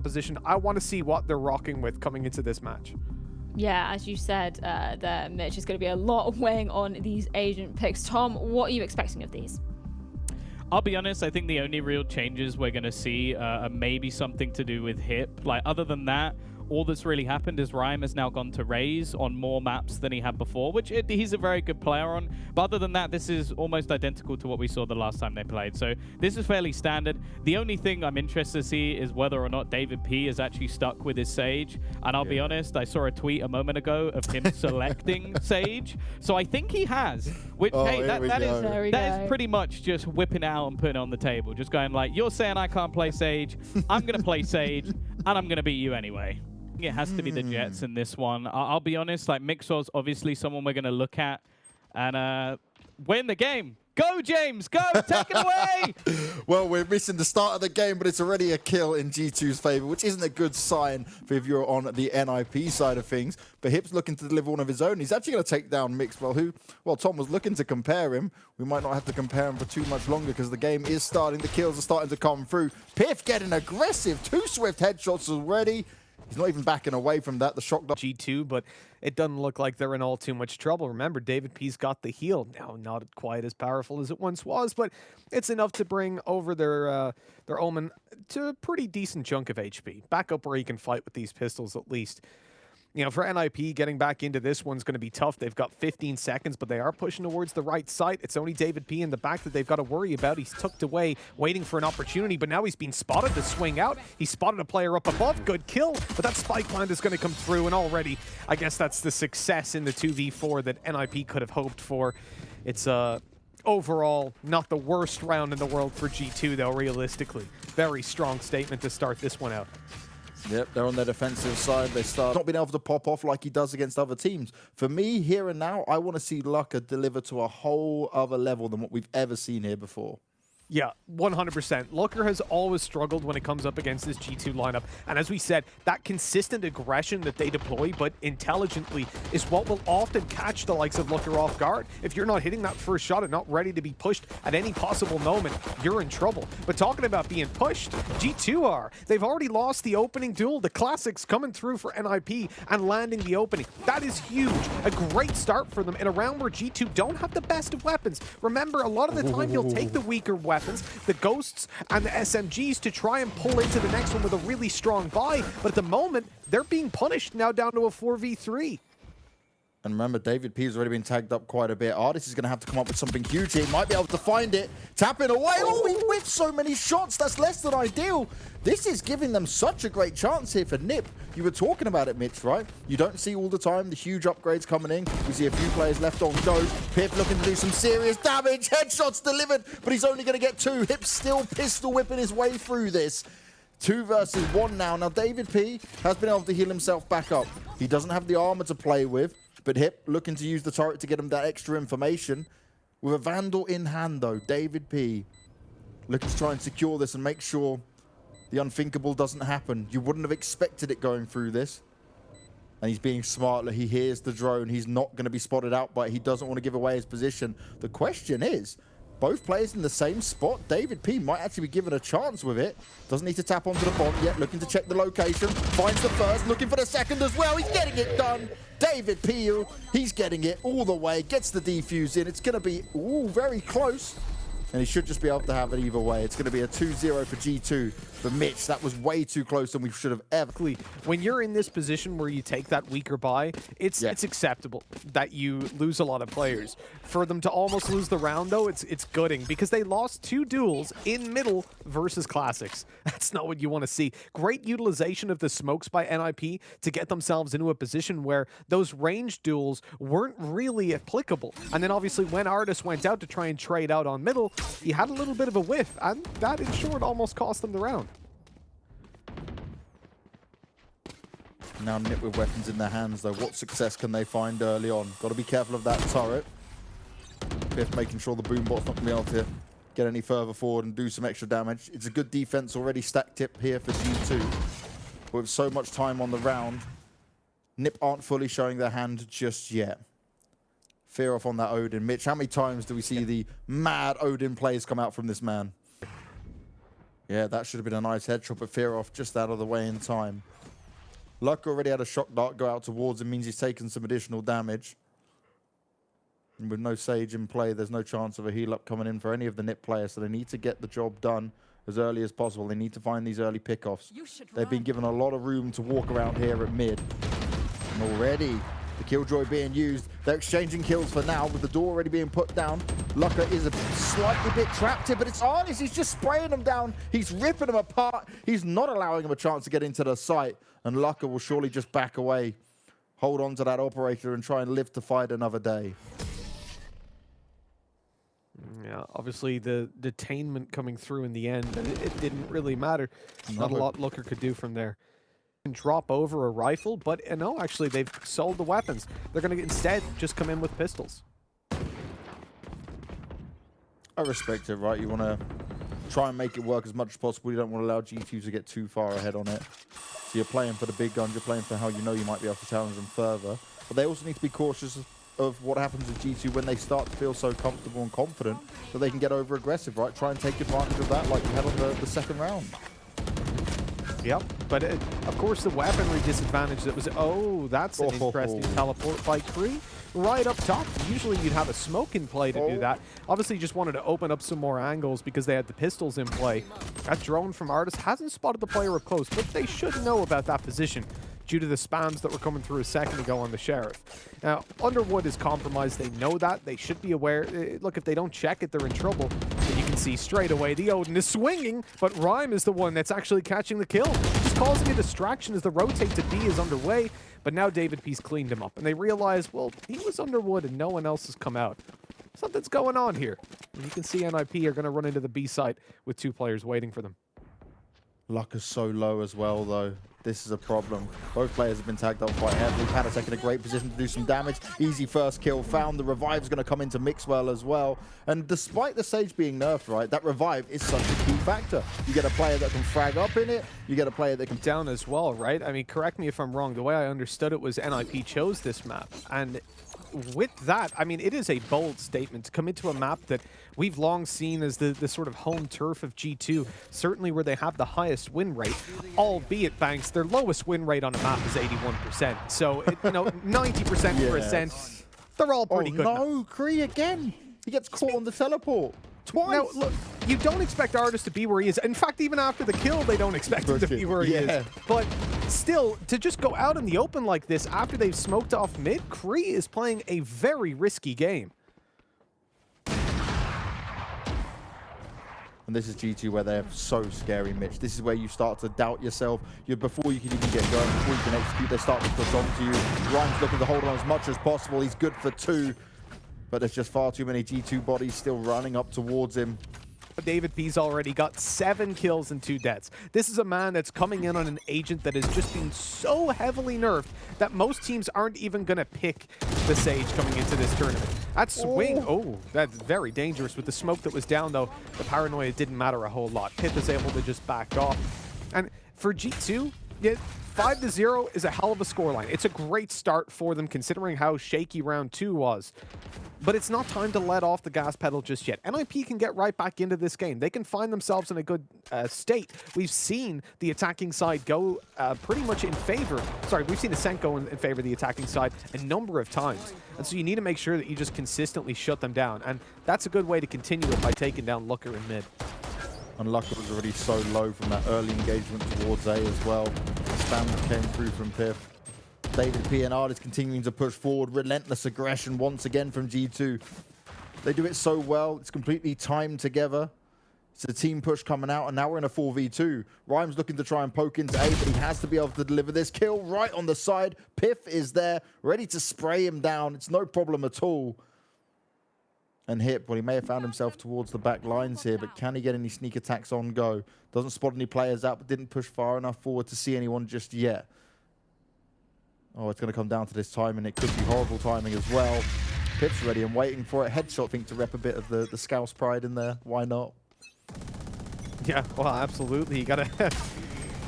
composition. I want to see what they're rocking with coming into this match. Yeah, as you said there, Mitch, is going to be a lot weighing on these agent picks. Tom, what are you expecting of these? I'll be honest, I think the only real changes we're going to see are maybe something to do with hip. Like, other than that, all that's really happened is Rhyme has now gone to Raze on more maps than he had before, which he's a very good player on. But other than that, this is almost identical to what we saw the last time they played. So this is fairly standard. The only thing I'm interested to see is whether or not David P is actually stuck with his Sage. And I'll be honest, I saw a tweet a moment ago of him selecting Sage. So I think he has, which, hey, that is pretty much just whipping it out and putting it on the table. Just going like, you're saying I can't play Sage, I'm going to play Sage, and I'm going to beat you anyway. It has to be the Jets in this one. I'll be honest, like Mixor's obviously someone we're going to look at and win the game. Go, James, go, take it away. Well, we're missing the start of the game, but it's already a kill in G2's favor, which isn't a good sign for if you're on the NIP side of things. But Hip's looking to deliver one of his own. He's actually going to take down Mixwell, well, Tom was looking to compare him. We might not have to compare him for too much longer because the game is starting. The kills are starting to come through. Piff getting aggressive. 2 swift headshots already. He's not even backing away from that. The shock G2, but it doesn't look like they're in all too much trouble. Remember, David P's got the heal. Now, not quite as powerful as it once was, but it's enough to bring over their Omen to a pretty decent chunk of HP. Back up where he can fight with these pistols at least. You know, for NIP, getting back into this one's going to be tough. They've got 15 seconds, but they are pushing towards the right side. It's only David P in the back that they've got to worry about. He's tucked away, waiting for an opportunity, but now he's been spotted to swing out. He spotted a player up above. Good kill, but that spike plant is going to come through, and already, I guess that's the success in the 2v4 that NIP could have hoped for. It's overall not the worst round in the world for G2, though, realistically. Very strong statement to start this one out. Yep, they're on their defensive side. They start not being able to pop off like he does against other teams. For me, here and now, I want to see Lucka deliver to a whole other level than what we've ever seen here before. Yeah, 100%. Looker has always struggled when it comes up against this G2 lineup. And as we said, that consistent aggression that they deploy, but intelligently, is what will often catch the likes of Looker off guard. If you're not hitting that first shot and not ready to be pushed at any possible moment, you're in trouble. But talking about being pushed, G2 are. They've already lost the opening duel. The Classics coming through for NIP and landing the opening. That is huge. A great start for them in a round where G2 don't have the best of weapons. Remember, a lot of the time, you'll take the weaker weapons, the Ghosts and the SMGs, to try and pull into the next one with a really strong buy. But at the moment, they're being punished now down to a 4v3. And remember, David P has already been tagged up quite a bit. Artist is going to have to come up with something huge here. He might be able to find it. Tapping away. Oh, he whiffed so many shots. That's less than ideal. This is giving them such a great chance here for Nip. You were talking about it, Mitch, right? You don't see all the time the huge upgrades coming in. We see a few players left on go. Pip looking to do some serious damage. Headshots delivered, but he's only going to get 2. Hip still pistol whipping his way through this. 2 versus 1 now. Now, David P has been able to heal himself back up. He doesn't have the armor to play with. But Hip looking to use the turret to get him that extra information. With a Vandal in hand, though, David P looking to try and secure this and make sure the unthinkable doesn't happen. You wouldn't have expected it going through this. And he's being smart. He hears the drone. He's not going to be spotted out, but he doesn't want to give away his position. The question is, both players in the same spot. David P might actually be given a chance with it. Doesn't need to tap onto the bomb yet. Looking to check the location. Finds the first. Looking for the second as well. He's getting it done. David P, he's getting it all the way. Gets the defuse in. It's going to be very close. And he should just be able to have it either way. It's going to be a 2-0 for G2. But Mitch, that was way too close than we should have ever. When you're in this position where you take that weaker buy, it's acceptable that you lose a lot of players. For them to almost lose the round, though, it's gooding because they lost 2 duels in middle versus Classics. That's not what you want to see. Great utilization of the smokes by NIP to get themselves into a position where those ranged duels weren't really applicable. And then obviously when Artis went out to try and trade out on middle, he had a little bit of a whiff, and that in short almost cost them the round. Now Nip with weapons in their hands, though. What success can they find early on? Got to be careful of that turret. Biff making sure the boombot's not going to be able to get any further forward and do some extra damage. It's a good defense already stacked up here for G2. But with so much time on the round, Nip aren't fully showing their hand just yet. Fear off on that Odin. Mitch, how many times do we see the mad Odin plays come out from this man? Yeah, that should have been a nice headshot, but Fearoff just out of the way in time. Luck already had a shock dart go out towards him, means he's taken some additional damage. And with no Sage in play, there's no chance of a heal up coming in for any of the NIP players, so they need to get the job done as early as possible. They need to find these early pickoffs. They've been given a lot of room to walk around here at mid. And already the Killjoy being used. They're exchanging kills for now with the door already being put down. Lucka is a slightly bit trapped here, but it's Arnis. He's just spraying them down. He's ripping them apart. He's not allowing him a chance to get into the site. And Lucka will surely just back away, hold on to that operator and try and live to fight another day. Yeah, obviously the detainment coming through in the end, but it didn't really matter. Not a lot Looker could do from there. Drop over a rifle, but no, actually they've sold the weapons. They're going to instead just come in with pistols. I respect it, right? You want to try and make it work as much as possible. You don't want to allow G2 to get too far ahead on it. So you're playing for the big guns. You're playing for how you know you might be able to challenge them further. But they also need to be cautious of what happens with G2 when they start to feel so comfortable and confident that they can get over aggressive, right? Try and take advantage of that like you had on the second round. Yep, but of course the weaponry disadvantage that was, oh, that's an interesting teleport by Kree. Right up top, usually you'd have a smoke in play to do that. Obviously you just wanted to open up some more angles because they had the pistols in play. That drone from Artis hasn't spotted the player up close, but they should know about that position due to the spams that were coming through a second ago on the Sheriff. Now, Underwood is compromised. They know that. They should be aware. Look, if they don't check it, they're in trouble. And you can see straight away the Odin is swinging, but Rhyme is the one that's actually catching the kill. Just causing a distraction as the rotate to B is underway. But now David Peace cleaned him up. And they realize, well, he was Underwood and no one else has come out. Something's going on here. And you can see NIP are going to run into the B site with 2 players waiting for them. Luck is so low as well, though. This is a problem. Both players have been tagged up quite heavily. Patasek in a great position to do some damage. Easy first kill found. The revive's going to come into Mixwell as well. And despite the Sage being nerfed, right, that revive is such a key factor. You get a player that can frag up in it. You get a player that can down as well, right? I mean, correct me if I'm wrong. The way I understood it was NIP chose this map. And with that, I mean, it is a bold statement to come into a map that we've long seen as the sort of home turf of G2, certainly where they have the highest win rate, albeit, Banks, their lowest win rate on a map is 81%. So, 90% yes. they're all pretty good. No, Kree again. He gets caught on the teleport. Twice. Now, look, you don't expect Artis to be where he is. In fact, even after the kill, they don't expect him to be where he is. But still, to just go out in the open like this after they've smoked off mid, Kree is playing a very risky game. And this is G2 where they're so scary, Mitch. This is where you start to doubt yourself. Before you can even get going, before you can execute, they start to push on to you. Ryan's looking to hold on as much as possible. He's good for 2. But there's just far too many G2 bodies still running up towards him. David P's already got 7 kills and 2 deaths. This is a man that's coming in on an agent that has just been so heavily nerfed that most teams aren't even going to pick the Sage coming into this tournament. That swing, that's very dangerous. With the smoke that was down, though, the paranoia didn't matter a whole lot. Pith is able to just back off. And for G2, 5-0 is a hell of a scoreline. It's a great start for them considering how shaky round 2 was. But it's not time to let off the gas pedal just yet. NIP can get right back into this game. They can find themselves in a good state. We've seen the attacking side go pretty much in favor. Sorry, we've seen Ascent go in favor of the attacking side a number of times. And so you need to make sure that you just consistently shut them down. And that's a good way to continue it by taking down Looker in mid. And Lucker was already so low from that early engagement towards A as well. The spam that came through from Piff. David P and Artis continuing to push forward. Relentless aggression once again from G2. They do it so well. It's completely timed together. It's a team push coming out, and now we're in a 4v2. Rhyme's looking to try and poke into A, but he has to be able to deliver this kill right on the side. Piff is there, ready to spray him down. It's no problem at all. And Hip, well, he may have found himself towards the back lines here, but can he get any sneak attacks on go? Doesn't spot any players out, but didn't push far enough forward to see anyone just yet. Oh, it's going to come down to this timing. It could be horrible timing as well. Pip's ready and waiting for it. Headshot, I think, to rep a bit of the Scouse pride in there. Why not? Yeah, well, absolutely. You got to...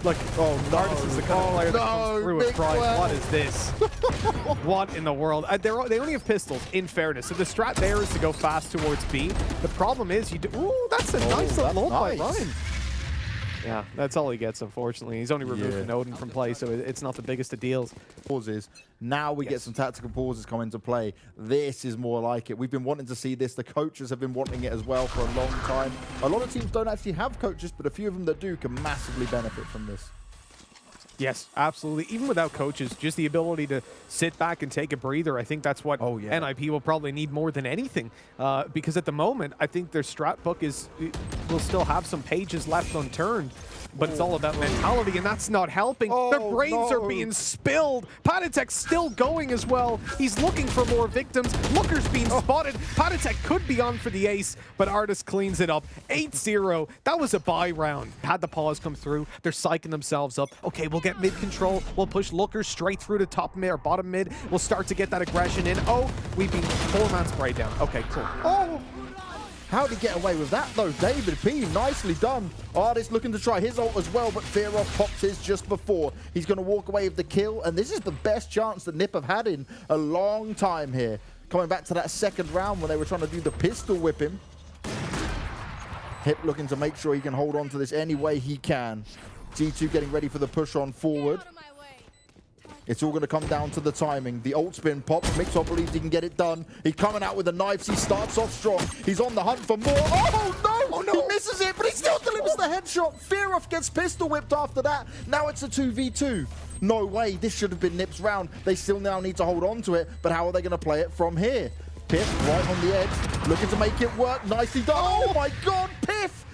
Look, Artis is the kind of player that comes through with pride. What is this? What in the world? They only have pistols, in fairness. So the strat there is to go fast towards B. The problem is, ooh, that's a nice little ult by Ryan. Yeah, that's all he gets, unfortunately. He's only removed Yeah. an Odin from play, so it's not the biggest of deals. Pauses. Now we get some tactical pauses come into play. This is more like it. We've been wanting to see this. The coaches have been wanting it as well for a long time. A lot of teams don't actually have coaches, but a few of them that do can massively benefit from this. Yes, absolutely. Even without coaches, just the ability to sit back and take a breather. I think that's what NIP will probably need more than anything. Because at the moment, I think their strat book will still have some pages left unturned. But it's all about mentality, and that's not helping. Their brains are being spilled. Patatek's still going as well. He's looking for more victims. Looker's being spotted. Patatek could be on for the ace, but Artis cleans it up. 8-0. That was a buy round. Had the pause come through. They're psyching themselves up. Okay, we'll get mid control. We'll push Looker straight through to top mid or bottom mid. We'll start to get that aggression in. Oh, we've been four-man spray down. Okay, cool. Oh! How'd he get away with that, though? David P, nicely done. Artis looking to try his ult as well, but Fearoff pops his just before. He's going to walk away with the kill, and this is the best chance that NIP have had in a long time here. Coming back to that second round when they were trying to do the pistol whip him. Hip looking to make sure he can hold on to this any way he can. G2 getting ready for the push on forward. It's all going to come down to the timing. The ult spin pops. Mixwell believes he can get it done. He's coming out with the knives. He starts off strong. He's on the hunt for more. Oh, no! Oh, no! He misses it, but he still delivers the headshot. Fearoff gets pistol whipped after that. Now it's a 2v2. No way. This should have been NIP's round. They still now need to hold on to it, but how are they going to play it from here? Piff right on the edge, looking to make it work. Nicely done. Oh, my God, Piff!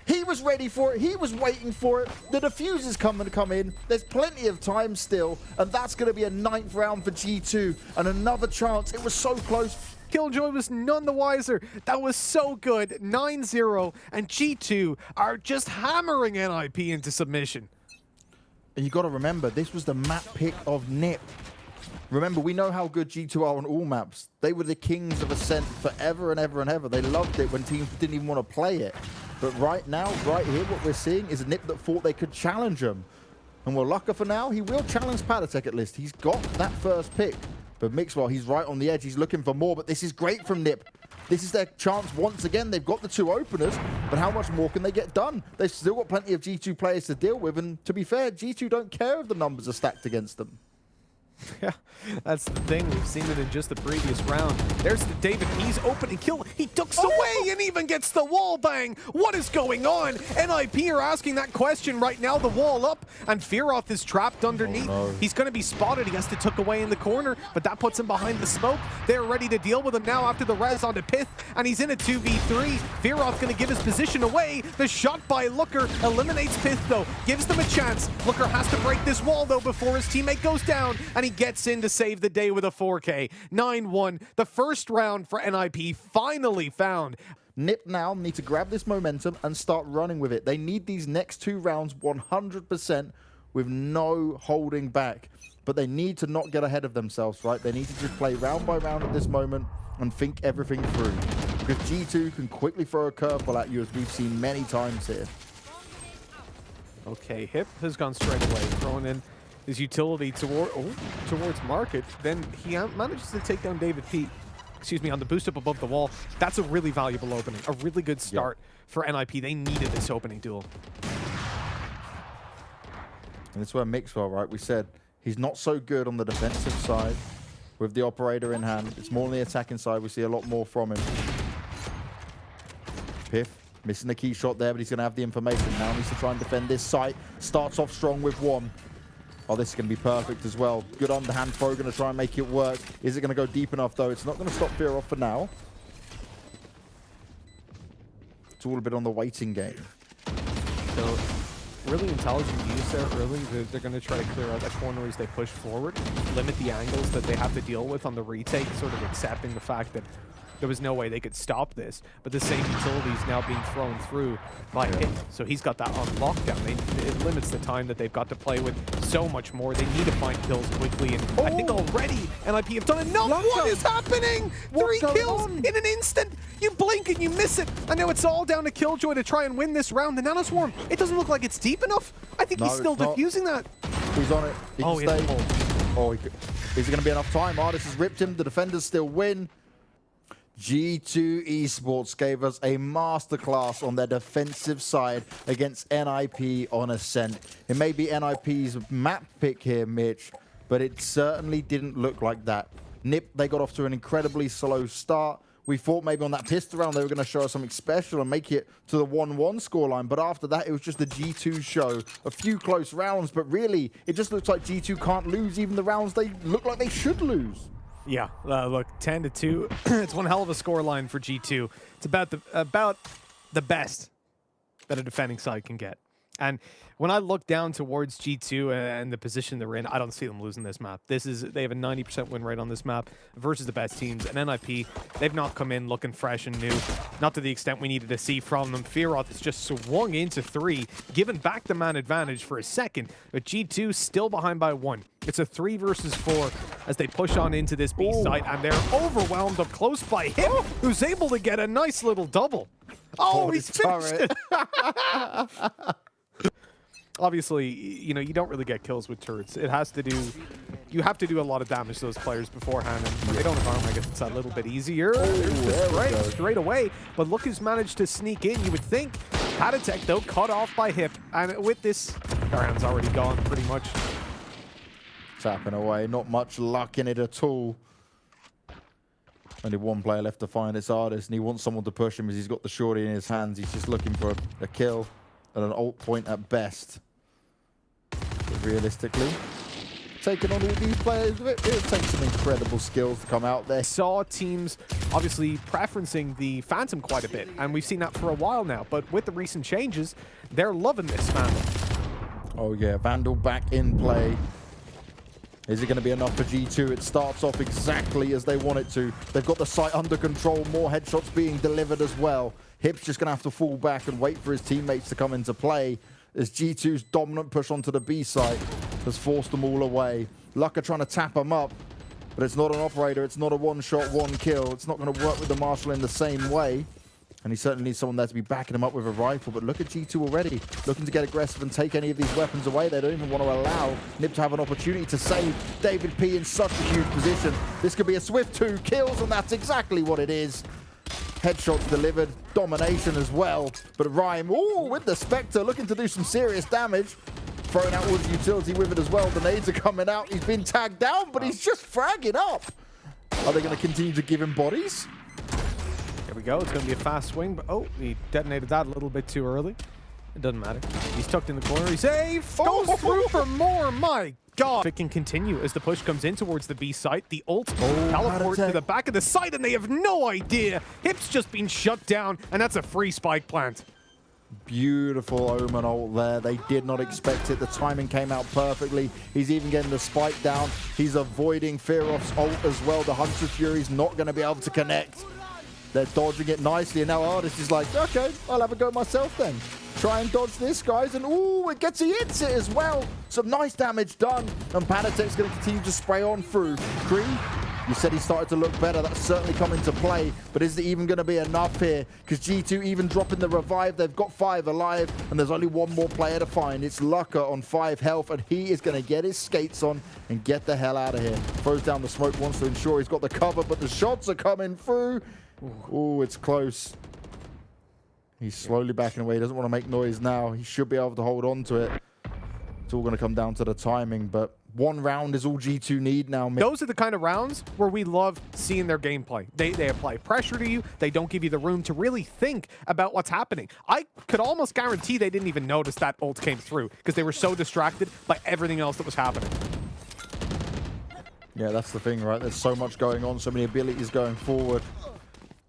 He was ready for it. He was waiting for it. The defuse is coming to come in. There's plenty of time still, and that's going to be a 9th round for G2 and another chance. It was so close. Killjoy was none the wiser. That was so good. 9-0, and G2 are just hammering NIP into submission. And you got to remember, this was the map pick of NIP. Remember, we know how good G2 are on all maps. They were the kings of Ascent forever and ever and ever. They loved it when teams didn't even want to play it. But right now, right here, what we're seeing is a NIP that thought they could challenge him. And well, Lucker for now, he will challenge Patatek at least. He's got that first pick. But Mixwell, he's right on the edge. He's looking for more, but this is great from NIP. This is their chance once again. They've got the 2 openers, but how much more can they get done? They've still got plenty of G2 players to deal with, and to be fair, G2 don't care if the numbers are stacked against them. Yeah, that's the thing. We've seen it in just the previous round. There's the David P's opening kill. He ducks away and even gets the wall bang. What is going on? NIP are asking that question right now. The wall up, and Fearoff is trapped underneath. Oh, no. He's going to be spotted. He has to tuck away in the corner, but that puts him behind the smoke. They're ready to deal with him now after the res onto Pith, and he's in a 2v3. Fearoff going to give his position away. The shot by Looker eliminates Pith, though. Gives them a chance. Looker has to break this wall, though, before his teammate goes down, and he gets in to save the day with a 4K. 9-1. The first round for NIP finally found. NIP now need to grab this momentum and start running with it. They need these next 2 rounds 100% with no holding back. But they need to not get ahead of themselves, right? They need to just play round by round at this moment and think everything through. Because G2 can quickly throw a curveball at you, as we've seen many times here. Okay, Hip has gone straight away, throwing in his utility towards Market. Then he manages to take down David P. Excuse me, on the boost up above the wall. That's a really valuable opening, a really good start for NIP. They needed this opening duel. And this is where Mixwell, right? We said he's not so good on the defensive side with the operator in hand. It's more on the attacking side. We see a lot more from him. Piff missing the key shot there, but he's going to have the information. Now needs to try and defend this site. Starts off strong with 1. Oh, this is going to be perfect as well. Good underhand throw, going to try and make it work. Is it going to go deep enough, though? It's not going to stop Fearoff for now. It's all a bit on the waiting game. So, really intelligent use there early. They're going to try to clear out that corner as they push forward, limit the angles that they have to deal with on the retake, sort of accepting the fact that there was no way they could stop this, but the same utility is now being thrown through by Hit. So he's got that on lockdown. It limits the time that they've got to play with so much more. They need to find kills quickly, and I think already NIP have done enough. What is happening? 3 kills in an instant. You blink and you miss it. I know it's all down to Killjoy to try and win this round. The Nanoswarm, it doesn't look like it's deep enough. I think he's still defusing that. He's on it. He can stay. Oh, is it going to be enough time? Artis has ripped him. The defenders still win. G2 Esports gave us a masterclass on their defensive side against NIP on Ascent. It may be NIP's map pick here, Mitch, but it certainly didn't look like that. NIP, they got off to an incredibly slow start. We thought maybe on that pistol round they were going to show us something special and make it to the 1-1 scoreline, but after that it was just a G2 show. A few close rounds, but really it just looks like G2 can't lose even the rounds they look like they should lose. Yeah, look, 10-2. It's one hell of a scoreline for G2. It's about the best that a defending side can get. And when I look down towards G2 and the position they're in, I don't see them losing this map. They have a 90% win rate on this map versus the best teams. And NIP, they've not come in looking fresh and new, not to the extent we needed to see from them. Fearoth has just swung into 3, giving back the man advantage for a second, but G2 still behind by 1. It's a 3 versus 4 as they push on into this B site, and they're overwhelmed up close by him, who's able to get a nice little double. Oh, he's finished it. Obviously, you know, you don't really get kills with turrets. It has to do, you have to do a lot of damage to those players beforehand, and they don't have armor. I guess it's a little bit easier. There's the strike straight away, but look who's managed to sneak in. You would think Patatek, though, cut off by Hip, and with this, Karan's already gone pretty much. Tapping away, not much luck in it at all. Only one player left to find this Artist, and he wants someone to push him as he's got the shorty in his hands. He's just looking for a kill at an ult point at best. But realistically, taking on all these players, it takes some incredible skills to come out there. Saw teams obviously preferencing the Phantom quite a bit, and we've seen that for a while now, but with the recent changes, they're loving this Vandal. Oh yeah, Vandal back in play. Is it going to be enough for G2? It starts off exactly as they want it to. They've got the site under control, more headshots being delivered as well. Hip's just going to have to fall back and wait for his teammates to come into play as G2's dominant push onto the B site has forced them all away. Lucka trying to tap him up, but it's not an operator. It's not a one-shot, one-kill. It's not going to work with the Marshal in the same way. And he certainly needs someone there to be backing him up with a rifle. But look at G2 already, looking to get aggressive and take any of these weapons away. They don't even want to allow NIP to have an opportunity to save David P in such a huge position. This could be a swift 2 kills, and that's exactly what it is. Headshots delivered, domination as well. But Rhyme, ooh, with the Spectre, looking to do some serious damage. Throwing out all his utility with it as well. The nades are coming out. He's been tagged down, but he's just fragging up. Are they going to continue to give him bodies? There we go. It's going to be a fast swing, but oh, he detonated that a little bit too early. It doesn't matter. He's tucked in the corner. He's safe. Goes through for more. My God. It can continue as the push comes in towards the B site. The ult teleport to the back of the site, and they have no idea. Hip's just been shut down, and that's a free spike plant. Beautiful Omen ult there. They did not expect it. The timing came out perfectly. He's even getting the spike down. He's avoiding Fearoth's ult as well. The Hunter's Fury's not going to be able to connect. They're dodging it nicely, and now Artist is like, okay, I'll have a go myself then. Try and dodge this, guys, and ooh, he hits it as well. Some nice damage done, and Panatek's going to continue to spray on through. Kree, you said he started to look better. That's certainly come into play, but is it even going to be enough here? Because G2 even dropping the revive, they've got 5 alive, and there's only one more player to find. It's Lucka on 5 health, and he is going to get his skates on and get the hell out of here. Throws down the smoke, wants to ensure he's got the cover, but the shots are coming through. Ooh, it's close. He's slowly backing away. He doesn't want to make noise now. He should be able to hold on to it. It's all going to come down to the timing, but 1 round is all G2 need now. Those are the kind of rounds where we love seeing their gameplay. They apply pressure to you. They don't give you the room to really think about what's happening. I could almost guarantee they didn't even notice that ult came through because they were so distracted by everything else that was happening. Yeah, that's the thing, right? There's so much going on, so many abilities going forward.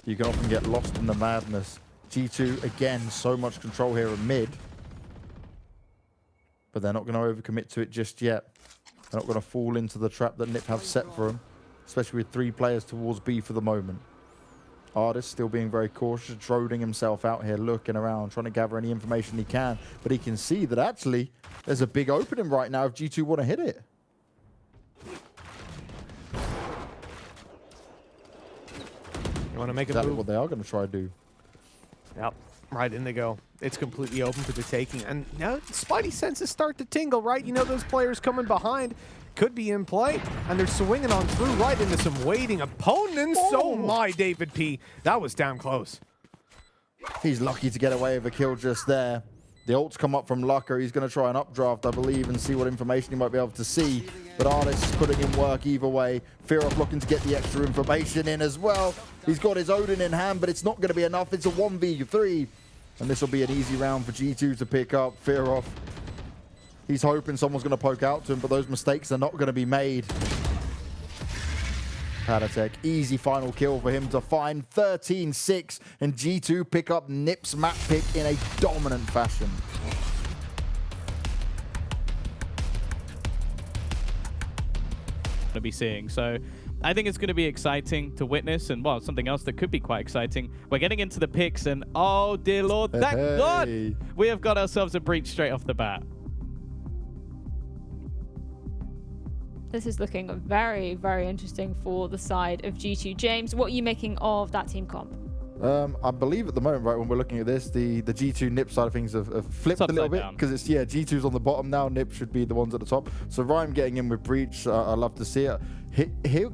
You can often get lost in the madness. G2, again, so much control here in mid. But they're not going to overcommit to it just yet. They're not going to fall into the trap that NIP have set for them, especially with 3 players towards B for the moment. Artist still being very cautious, droding himself out here, looking around, trying to gather any information he can. But he can see that actually there's a big opening right now if G2 want to hit it. You want to make a Exactly move? what they are going to try to do. Yep. Right in they go. It's completely open for the taking. And now Spidey senses start to tingle, right? You know those players coming behind. could be in play, and they're swinging on through right into some waiting opponents. Oh my, David P. That was damn close. He's lucky to get away with a kill just there. The ult's come up from Lucker. He's going to try an updraft, I believe, and see what information he might be able to see. But Artis is putting in work either way. Fearoff looking to get the extra information in as well. He's got his Odin in hand, but it's not going to be enough. It's a 1v3. And this will be an easy round for G2 to pick up. Fearoff, he's hoping someone's going to poke out to him, but those mistakes are not going to be made. Patatech, easy final kill for him to find. 13-6, and G2 pick up Nip's map pick in a dominant fashion. To be seeing. So I think it's going to be exciting to witness, and well, something else that could be quite exciting. We're getting into the picks, and oh dear Lord, thank God we have got ourselves a breach straight off the bat. This is looking very, very interesting for the side of G2. James, what are you making of that team comp? I believe at the moment, right, when we're looking at this, the G2 Nip side of things have flipped a little bit, because it's, yeah, G2's on the bottom now, Nip should be the ones at the top. So Rhyme getting in with Breach, I love to see it.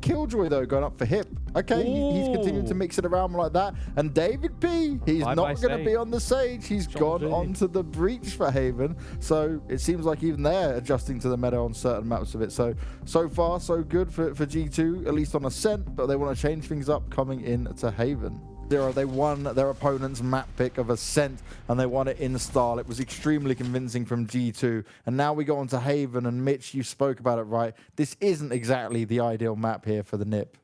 Killjoy, though, going up for Hip. Okay, he's continuing to mix it around like that. And David P, he's not going to be on the Sage. He's gone onto the Breach for Haven. So it seems like even they're adjusting to the meta on certain maps of it. So far, so good for G2, at least on Ascent, but they want to change things up coming into Haven. They won their opponent's map pick of Ascent, and they won it in style. It was extremely convincing from G2. And now we go on to Haven, and Mitch, you spoke about it right. This isn't exactly the ideal map here for the Nip.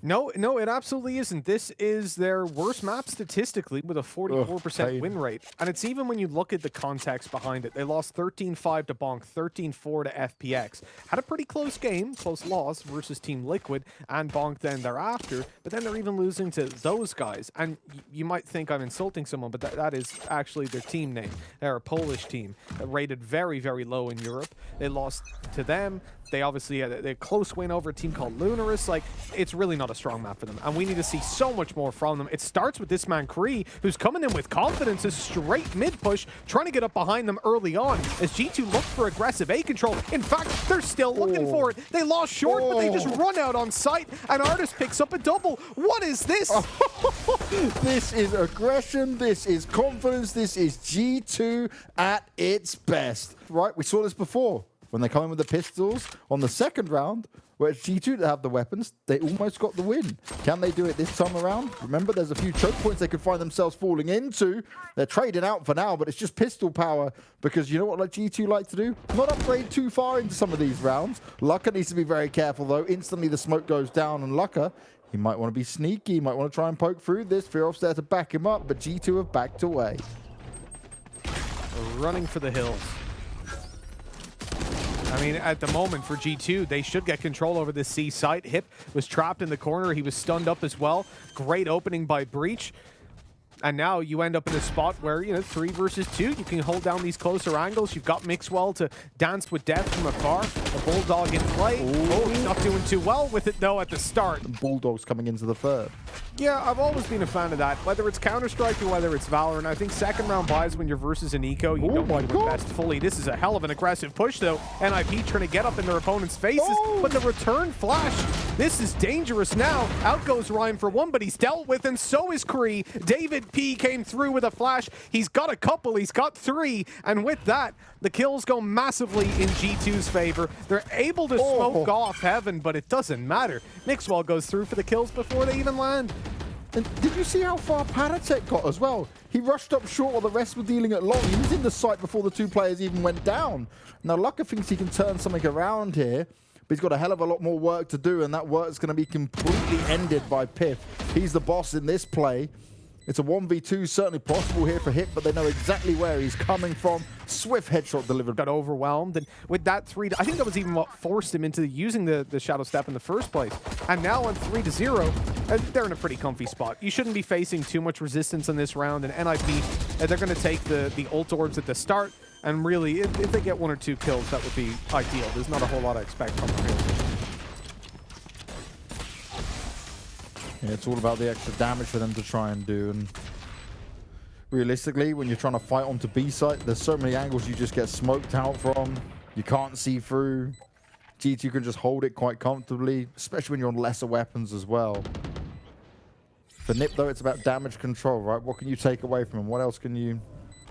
No, it absolutely isn't. This is their worst map statistically with a 44% win rate. And it's even when you look at the context behind it. They lost 13-5 to Bonk, 13-4 to FPX. Had a pretty close game, close loss versus Team Liquid and Bonk then thereafter. But then they're even losing to those guys. And you might think I'm insulting someone, but that is actually their team name. They're a Polish team rated very, very low in Europe. They lost to them. They obviously had a close win over a team called Lunaris. Like, it's really not a strong map for them, and we need to see so much more from them. It starts with this man, Kree, who's coming in with confidence, a straight mid-push, trying to get up behind them early on as G2 looked for aggressive A control. In fact, they're still looking for it. They lost short, but they just run out on sight, and Artis picks up a double. What is this? This is aggression. This is confidence. This is G2 at its best. Right, we saw this before. When they come in with the pistols on the second round, where it's G2 that have the weapons, they almost got the win. Can they do it this time around? Remember, there's a few choke points they could find themselves falling into. They're trading out for now, but it's just pistol power, because you know what G2 like to do? Not upgrade too far into some of these rounds. Lucker needs to be very careful, though. Instantly, the smoke goes down, and Lucker, he might want to be sneaky. He might want to try and poke through this. Fearoff's there to back him up, but G2 have backed away. Running for the hills. I mean, at the moment for G2, they should get control over this C site. Hip was trapped in the corner. He was stunned up as well. Great opening by Breach. And now you end up in a spot where, 3 versus 2, you can hold down these closer angles. You've got Mixwell to dance with death from afar. The Bulldog in play. Oh, he's not doing too well with it, though, at the start. The Bulldog's coming into the third. Yeah, I've always been a fan of that. Whether it's Counter-Strike or whether it's Valorant, I think second round buys when you're versus an eco, you don't need to invest fully. This is a hell of an aggressive push, though. NIP trying to get up in their opponent's faces, but the return flash, this is dangerous now. Out goes Rhyme for one, but he's dealt with, and so is Kree. David P came through with a flash. He's got a couple, he's got 3, and with that, the kills go massively in G2's favor. They're able to smoke off Heaven, but it doesn't matter. Mixwell goes through for the kills before they even land. And did you see how far Patatech got as well? He rushed up short while the rest were dealing at long. He was in the site before the 2 players even went down. Now, Lucker thinks he can turn something around here, but he's got a hell of a lot more work to do, and that work's going to be completely ended by Piff. He's the boss in this play. It's a 1v2, certainly possible here for Hip, but they know exactly where he's coming from. Swift headshot delivered. Got overwhelmed, and with that 3, I think that was even what forced him into using the Shadow Step in the first place. And now on 3-0, they're in a pretty comfy spot. You shouldn't be facing too much resistance in this round, and NIP, they're going to take the ult orbs at the start, and really, if they get 1 or 2 kills, that would be ideal. There's not a whole lot to expect from them here. Yeah, it's all about the extra damage for them to try and do, and realistically, when you're trying to fight onto B site, there's so many angles you just get smoked out from. You can't see through. G2 can just hold it quite comfortably, especially when you're on lesser weapons as well. For Nip, though, it's about damage control, right? What can you take away from him? What else can you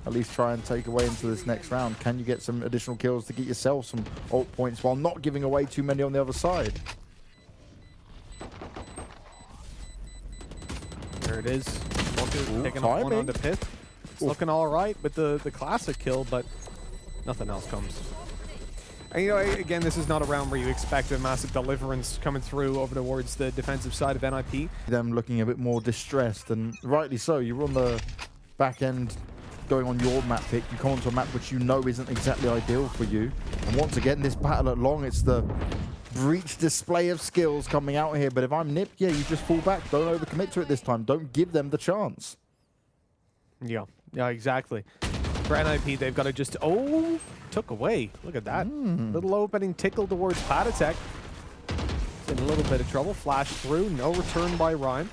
at least try and take away into this next round? Can you get some additional kills to get yourself some ult points while not giving away too many on the other side? There it is. Ooh, Taking up one timing. on the pit. It's looking all right with the classic kill, but nothing else comes. And you know, again, this is not a round where you expect a massive deliverance coming through over towards the defensive side of NIP. Them looking a bit more distressed, and rightly so. You're on the back end going on your map pick. You come onto a map which you know isn't exactly ideal for you. And once again, this battle at long, it's the breach display of skills coming out here. But if I'm Nip, yeah, you just fall back. Don't overcommit to it this time. Don't give them the chance. Yeah, exactly. For NIP, they've got to just... Oh, took away. Look at that. Little opening tickle towards Patatek. In a little bit of trouble. Flash through. No return by Rhyme.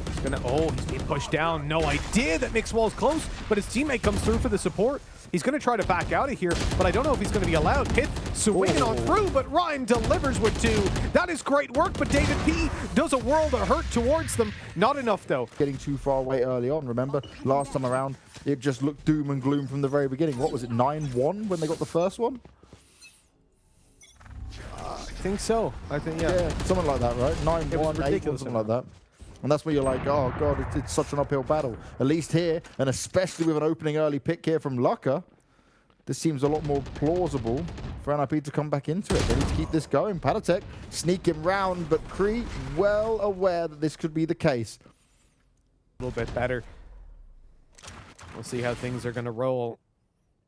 He's gonna... Oh, he's being pushed down. No idea that Mixwell's close, but his teammate comes through for the support. He's going to try to back out of here, but I don't know if he's going to be allowed. Pith swinging on through, but Rhyme delivers with 2. That is great work, but David P does a world of hurt towards them. Not enough, though. Getting too far away early on. Remember, last time around, it just looked doom and gloom from the very beginning. What was it, 9-1 when they got the first one? I think so. I think, yeah. Something like that, right? 9-1, 8-1, something like that. And that's where you're like, oh, God, it's such an uphill battle. At least here, and especially with an opening early pick here from Lucka, this seems a lot more plausible for NIP to come back into it. They need to keep this going. Patatek sneaking round, but Kree well aware that this could be the case. A little bit better. We'll see how things are going to roll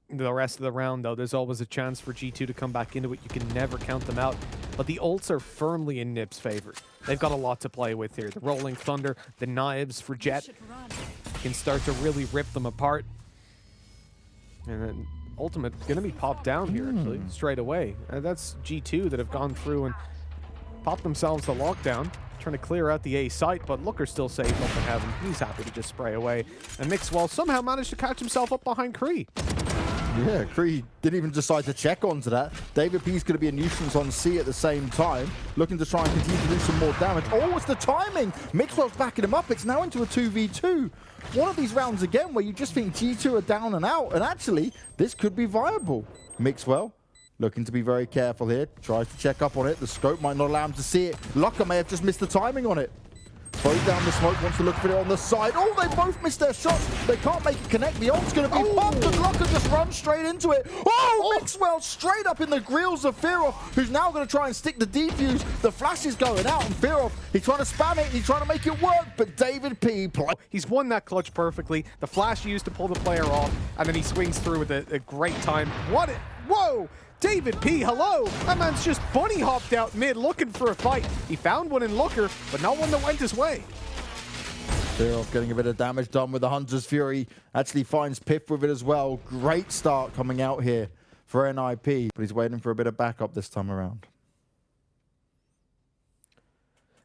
the rest of the round, though. There's always a chance for G2 to come back into it. You can never count them out. But the ults are firmly in Nip's favor. They've got a lot to play with here. The Rolling Thunder, the knives for Jet can start to really rip them apart. And then Ultimate going to be popped down here, actually, straight away. And that's G2 that have gone through and popped themselves the lockdown, trying to clear out the A site, but Looker's still safe up in heaven. He's happy to just spray away. And Mixwell somehow managed to catch himself up behind Kree. Yeah, Kree didn't even decide to check onto that. David P's going to be a nuisance on C at the same time, looking to try and continue to do some more damage. Oh, it's the timing! Mixwell's backing him up. It's now into a 2v2. One of these rounds again where you just think G2 are down and out, and actually, this could be viable. Mixwell looking to be very careful here. Tries to check up on it. The scope might not allow him to see it. Lucka may have just missed the timing on it. Throws down the smoke, wants to look for it on the side. Oh, they both missed their shots. They can't make it connect. The ult's going to be popped, and Lucka just runs straight into it. Oh, Mixwell straight up in the grills of Fearoff, who's now going to try and stick the defuse. The flash is going out, and Fearoff, he's trying to spam it. He's trying to make it work, but David P. He's won that clutch perfectly. The flash used to pull the player off, and then he swings through with a great time. Whoa! David P, hello! That man's just bunny hopped out mid looking for a fight. He found one in Looker, but not one that went his way. Fearoff getting a bit of damage done with the Hunter's Fury. Actually finds Piff with it as well. Great start coming out here for NIP, but he's waiting for a bit of backup this time around.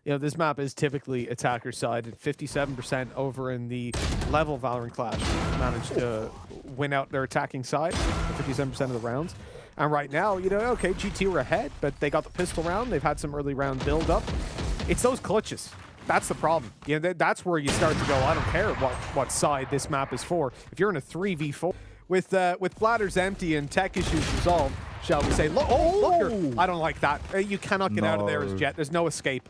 You know, this map is typically attacker sided. 57% over in the level Valorant Clash managed to win out their attacking side for 57% of the rounds. And right now, you know, okay, G2 are ahead, but they got the pistol round. They've had some early round build up. It's those clutches. That's the problem. You know, that's where you start to go, I don't care what side this map is for. If you're in a 3v4, with bladders empty and tech issues resolved, shall we say, Looker, I don't like that. You cannot get out of there as Jet. There's no escape.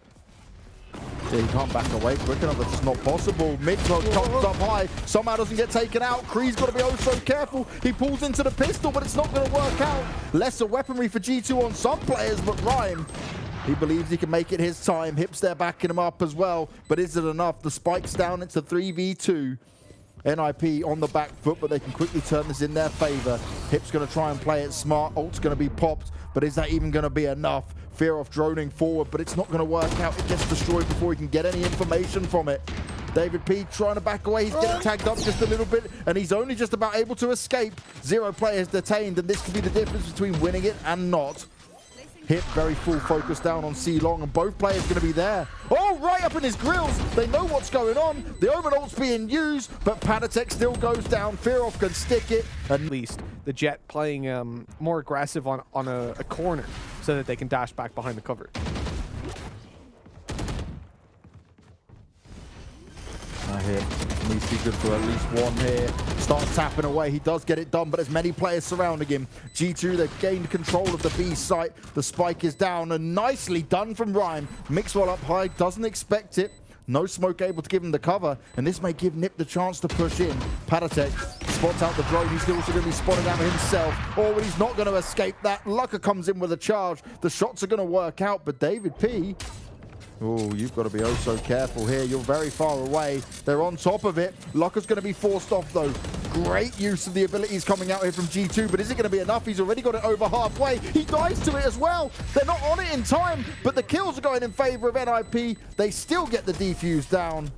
Yeah, he can't back away quick enough. That's just not possible. Mixwell comes up high. Somehow doesn't get taken out. Kree's got to be oh so careful. He pulls into the pistol, but it's not going to work out. Lesser weaponry for G2 on some players, but Rhyme, he believes he can make it his time. Hips there backing him up as well. But is it enough? The spike's down. It's a 3v2. NIP on the back foot, but they can quickly turn this in their favor. Hip's going to try and play it smart. Ult's going to be popped, but is that even going to be enough? Fearoff droning forward, but it's not going to work out. It gets destroyed before he can get any information from it. David P trying to back away. He's getting tagged up just a little bit, and he's only just about able to escape. 0 players detained, and this could be the difference between winning it and not. Hip very full focus down on C Long, and both players going to be there. Oh, right up in his grills. They know what's going on. The Omen ult's being used, but Patatek still goes down. Fearoff can stick it. At least the Jet playing more aggressive on a corner. so that they can dash back behind the cover. Here needs to be good for at least one here. Starts tapping away. He does get it done, but there's many players surrounding him. G2, they've gained control of the B site. The spike is down, and nicely done from Rhyme. Mixwell up high, doesn't expect it. No smoke able to give him the cover, and this may give Nip the chance to push in. Patatek spots out the drone. He's also going to be spotted out himself. Oh, he's not going to escape that. Lucka comes in with a charge. The shots are going to work out, but David P... Oh, you've got to be oh so careful here. You're very far away. They're on top of it. Lucka's going to be forced off, though. Great use of the abilities coming out here from G2, but is it going to be enough? He's already got it over halfway. He dies to it as well. They're not on it in time, but the kills are going in favor of NIP. They still get the defuse down.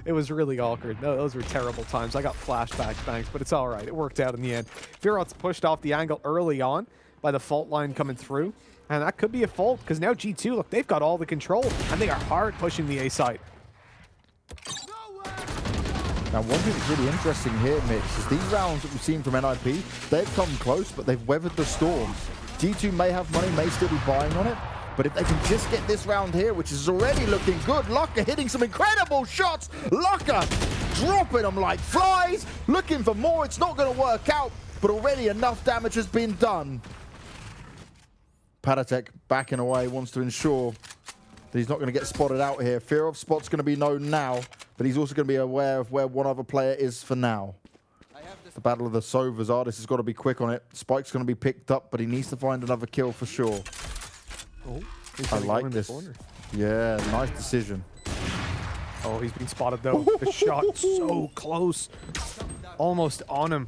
It was really awkward. Those were terrible times. I got flashbacks, thanks, but it's all right. It worked out in the end. Fearoth's pushed off the angle early on by the fault line coming through. And that could be a fault, because now G2, look, they've got all the control, and they are hard pushing the A side. Now, one thing that's really interesting here, Mitch, is these rounds that we've seen from NIP, they've come close, but they've weathered the storm. G2 may have money, may still be buying on it, but if they can just get this round here, which is already looking good, Lucka hitting some incredible shots. Lucka dropping them like flies, looking for more. It's not going to work out, but already enough damage has been done. Patatek backing away, wants to ensure that he's not going to get spotted out here. Fear of spot's going to be known now, but he's also going to be aware of where one other player is for now. The battle of the Sovas. Artist has got to be quick on it. Spike's going to be picked up, but he needs to find another kill for sure. Oh, I like this. Yeah, nice decision. Oh, he's been spotted though. The shot so close. Almost on him.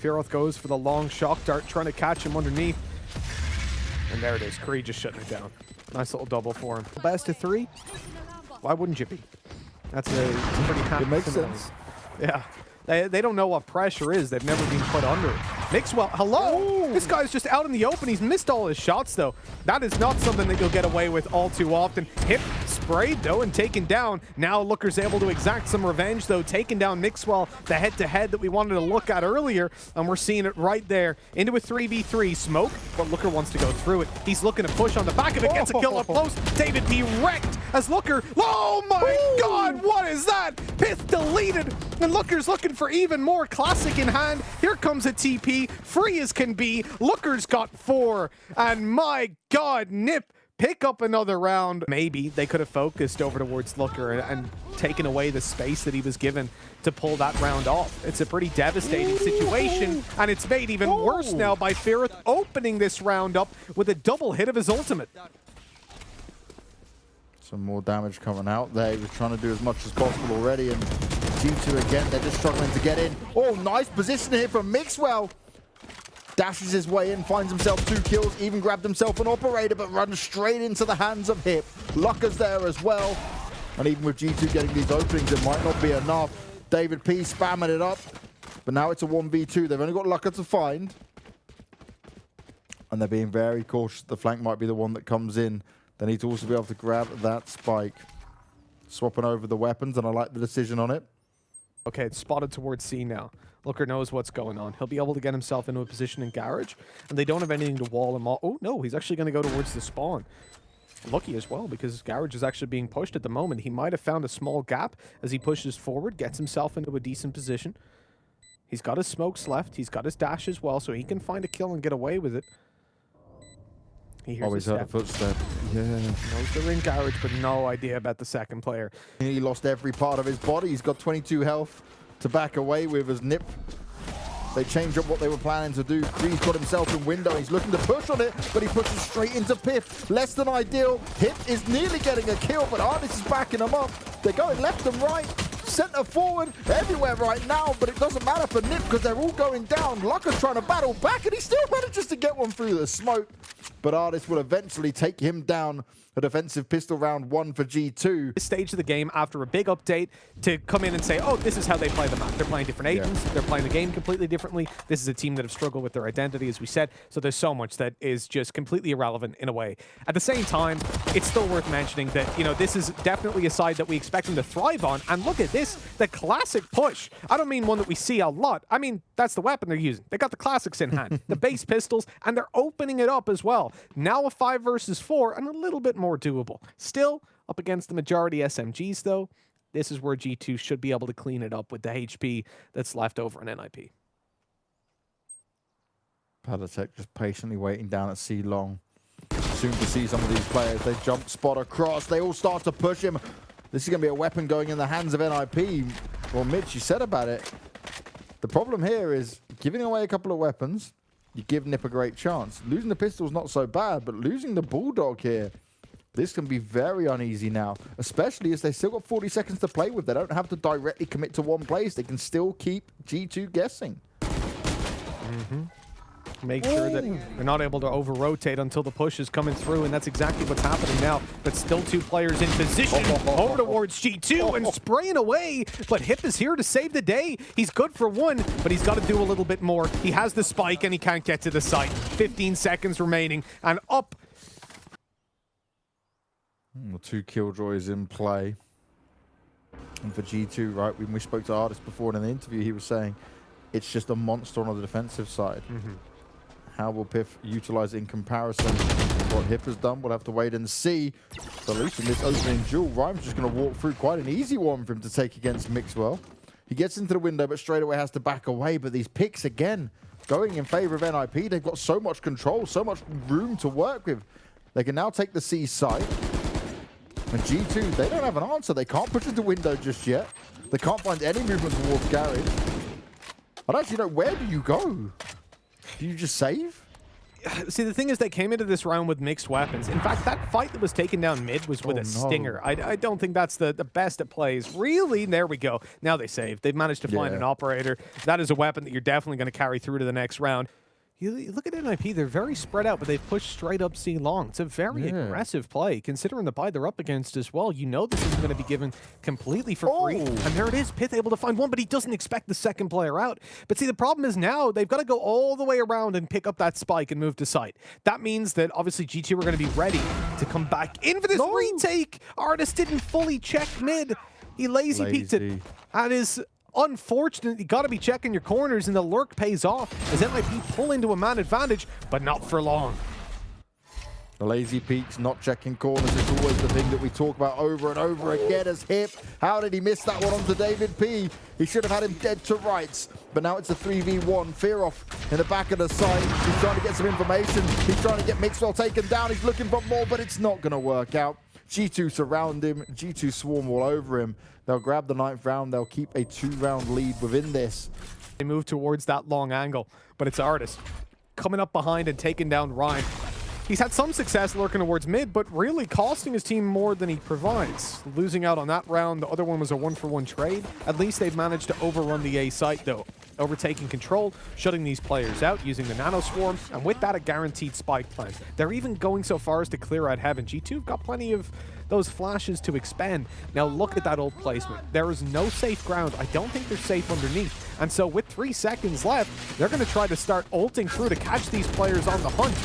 Fearoth goes for the long shock dart, trying to catch him underneath. And there it is. Creed just shutting it down. Nice little double for him. Best of 3? Why wouldn't you be? That's a pretty happy. It makes sense. Yeah. They don't know what pressure is. They've never been put under it. Mixwell, hello! Ooh. This guy's just out in the open. He's missed all his shots, though. That is not something that you'll get away with all too often. Hip sprayed, though, and taken down. Now Looker's able to exact some revenge, though, taking down Mixwell, the head-to-head that we wanted to look at earlier, and we're seeing it right there. Into a 3v3 smoke, but Looker wants to go through it. He's looking to push on the back of it, gets a kill up close. David P wrecked as Looker. Oh my God, what is that? Pith deleted, and Looker's looking for even more. Classic in hand. Here comes a TP, free as can be. Looker's got 4, and my God, Nip pick up another round. Maybe they could have focused over towards Looker and taken away the space that he was given to pull that round off. It's a pretty devastating situation, and it's made even worse now by Fearoth opening this round up with a double hit of his ultimate. Some more damage coming out there. He was trying to do as much as possible already, and G2 again, they're just struggling to get in. Oh, nice position here from Mixwell. Dashes his way in, finds himself 2 kills, even grabbed himself an operator, but runs straight into the hands of Hip. Lucka's there as well. And even with G2 getting these openings, it might not be enough. David P spamming it up, but now it's a 1v2. They've only got Lucka to find. And they're being very cautious. The flank might be the one that comes in. They need to also be able to grab that spike. Swapping over the weapons, and I like the decision on it. Okay, it's spotted towards C now. Looker knows what's going on. He'll be able to get himself into a position in Garage, and they don't have anything to wall him off. Oh, no, he's actually going to go towards the spawn. Lucky as well, because Garage is actually being pushed at the moment. He might have found a small gap as he pushes forward, gets himself into a decent position. He's got his smokes left. He's got his dash as well, so he can find a kill and get away with it. He hears Always heard a footstep. Yeah. Knows they're in Garage, but no idea about the second player. He lost every part of his body. He's got 22 health to back away with as Nip. They changed up what they were planning to do. Kree's got himself in window. He's looking to push on it, but he pushes straight into Piff. Less than ideal. Hip is nearly getting a kill, but Artist is backing him up. They're going left and right, center forward, everywhere right now, but it doesn't matter for Nip because they're all going down. Lucka's trying to battle back, and he still manages to get one through the smoke. But Artist will eventually take him down. A defensive pistol round 1 for G2. This stage of the game, after a big update, to come in and say, oh, this is how they play the map. They're playing different agents. They're playing the game completely differently. This is a team that have struggled with their identity, as we said. So there's so much that is just completely irrelevant in a way. At the same time, it's still worth mentioning that, you know, this is definitely a side that we expect them to thrive on. And look at this. this, the classic push. I don't mean one that we see a lot. I mean, that's the weapon they're using. They got the classics in hand, the base pistols, and they're opening it up as well. Now a 5 versus 4 and a little bit more doable. Still, up against the majority SMGs though, this is where G2 should be able to clean it up with the HP that's left over in NIP. Palatech just patiently waiting down at C long. Soon to see some of these players. They jump spot across. They all start to push him. This is going to be a weapon going in the hands of NIP. Well, Mitch, you said about it. The problem here is giving away a couple of weapons, you give Nip a great chance. Losing the pistol's not so bad, but losing the Bulldog here, this can be very uneasy now, especially as they still got 40 seconds to play with. They don't have to directly commit to one place. They can still keep G2 guessing. Make sure that they're not able to over-rotate until the push is coming through, and that's exactly what's happening now. But still 2 players in position over towards G2 and spraying away. But Hip is here to save the day. He's good for 1, but he's got to do a little bit more. He has the spike, and he can't get to the site. 15 seconds remaining, and up. The 2 killjoys in play. And for G2, right, when we spoke to Artist before in an interview, he was saying it's just a monster on the defensive side. How will Piff utilize it in comparison to what Hip has done? We'll have to wait and see. But at least in this opening duel, Rhyme's just going to walk through quite an easy one for him to take against Mixwell. He gets into the window, but straight away has to back away. But these picks, again, going in favor of NIP. They've got so much control, so much room to work with. They can now take the C site. And G2, they don't have an answer. They can't push into window just yet. They can't find any movement towards garage. I don't actually know, where do you go? Do you just save? See, the thing is, they came into this round with mixed weapons. In fact, that fight that was taken down mid was with a stinger. I don't think that's the best it plays. Really? There we go. Now they saved. They've managed to find an operator. That is a weapon that you're definitely going to carry through to the next round. You look at NIP, they're very spread out, but they've pushed straight up C long. It's a very aggressive play, considering the buy they're up against as well. You know this isn't going to be given completely for free. And there it is, Pith able to find 1, but he doesn't expect the second player out. But see, the problem is now they've got to go all the way around and pick up that spike and move to site. That means that obviously G2 are going to be ready to come back in for this retake. Artist didn't fully check mid. He lazy peeked it. That is unfortunate. You got to be checking your corners, and the lurk pays off as NIP pull into a man advantage, but not for long. The lazy peeks, not checking corners, is always the thing that we talk about over and over again as Hip. How did he miss that one onto David P? He should have had him dead to rights, but now it's a 3v1. Fearoff in the back of the site. He's trying to get some information. He's trying to get Mixwell taken down. He's looking for more, but it's not going to work out. G2 surround him. G2 swarm all over him. They'll grab the 9th round. They'll keep a 2-round lead within this. They move towards that long angle, but it's Artist coming up behind and taking down Ryan. He's had some success lurking towards mid, but really costing his team more than he provides. Losing out on that round, the other one was a 1-for-1 trade. At least they've managed to overrun the A site, though. Overtaking control, shutting these players out using the Nano Swarm, and with that, a guaranteed spike plant. They're even going so far as to clear out Heaven. G2 got plenty of those flashes to expand. Now look at that old placement. There is no safe ground. I don't think they're safe underneath. And so with 3 seconds left, they're going to try to start ulting through to catch these players on the hunt.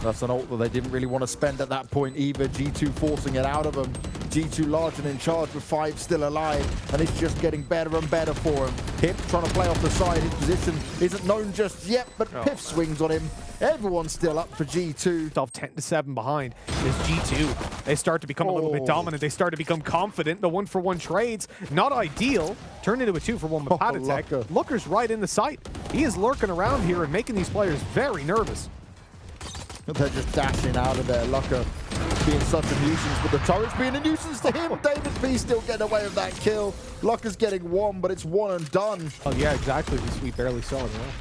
That's an ult that they didn't really want to spend at that point either. G2 forcing it out of them. G2 large and in charge with 5 still alive, and it's just getting better and better for him. Hip trying to play off the side. His position isn't known just yet, but Piff swings on him. Everyone's still up for G2. 10-7 behind is G2. They start to become a little bit dominant. They start to become confident. The 1-for-1 trades, not ideal. Turned into a 2-for-1 with Patatech. Looker's right in the sight. He is lurking around here and making these players very nervous. They're just dashing out of there. Lucker being such a nuisance, but the turret's being a nuisance to him. David B still getting away with that kill. Lucker's getting 1, but it's 1 and done. Oh yeah, exactly. We barely saw it at all.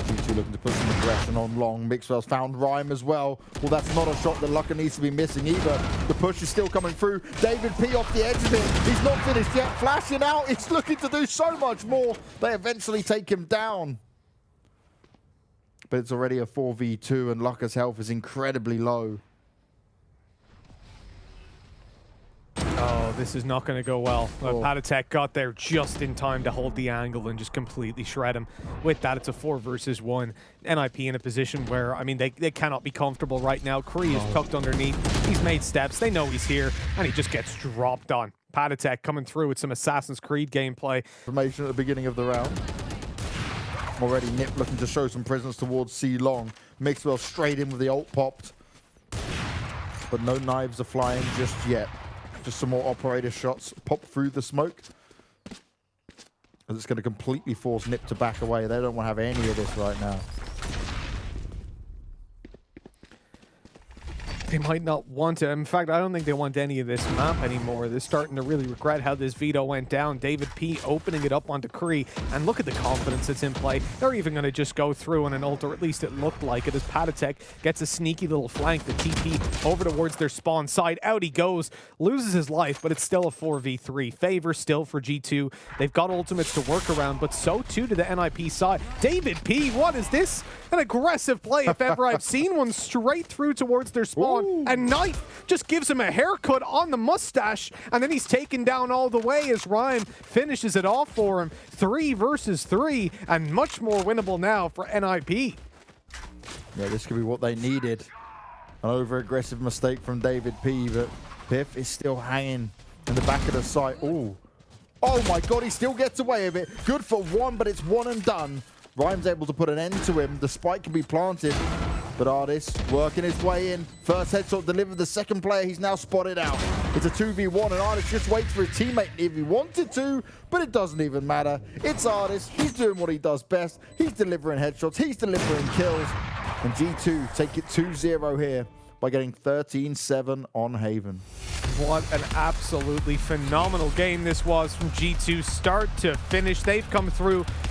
G2 looking to put some aggression on long. Mixwell's found Rhyme as well. Well, that's not a shot that Lucker needs to be missing either. The push is still coming through. David P off the edge of it. He's not finished yet. Flashing out. He's looking to do so much more. They eventually take him down. But it's already a 4v2, and Lucker's health is incredibly low. Oh, this is not going to go well. Oh. Patatek got there just in time to hold the angle and just completely shred him. With that, it's a 4 versus 1. NIP in a position where, I mean, they cannot be comfortable right now. Kree is tucked underneath. He's made steps. They know he's here, and he just gets dropped on. Patatek coming through with some Assassin's Creed gameplay. Formation at the beginning of the round. Already Nip looking to show some presence towards C Long. Mixwell straight in with the ult popped. But no knives are flying just yet. Just some more operator shots pop through the smoke. And it's going to completely force Nip to back away. They don't want to have any of this right now. They might not want to. In fact, I don't think they want any of this map anymore. They're starting to really regret how this veto went down. David P opening it up onto Kree. And look at the confidence that's in play. They're even going to just go through on an ult, or at least it looked like it, as Patatek gets a sneaky little flank. The TP over towards their spawn side. Out he goes. Loses his life, but it's still a 4v3. Favor still for G2. They've got ultimates to work around, but so too to the NIP side. David P, what is this? An aggressive play if ever I've seen one, straight through towards their spawn. Ooh. And Knife just gives him a haircut on the mustache, and then he's taken down all the way as Rhyme finishes it off for him. 3 versus 3, and much more winnable now for NIP. Yeah, this could be what they needed. An over-aggressive mistake from David P, but Piff is still hanging in the back of the site. Ooh. Oh my god, he still gets away with it. Good for one, but it's one and done. Rhyme's able to put an end to him. The spike can be planted, but Artis working his way in. First headshot delivered. The second player he's now spotted out. It's a 2v1, and Artis just waits for his teammate if he wanted to, but it doesn't even matter. It's Artis. He's doing what he does best. He's delivering headshots. He's delivering kills. And G2 take it 2-0 here by getting 13-7 on Haven. What an absolutely phenomenal game this was from G2 start to finish. They've come through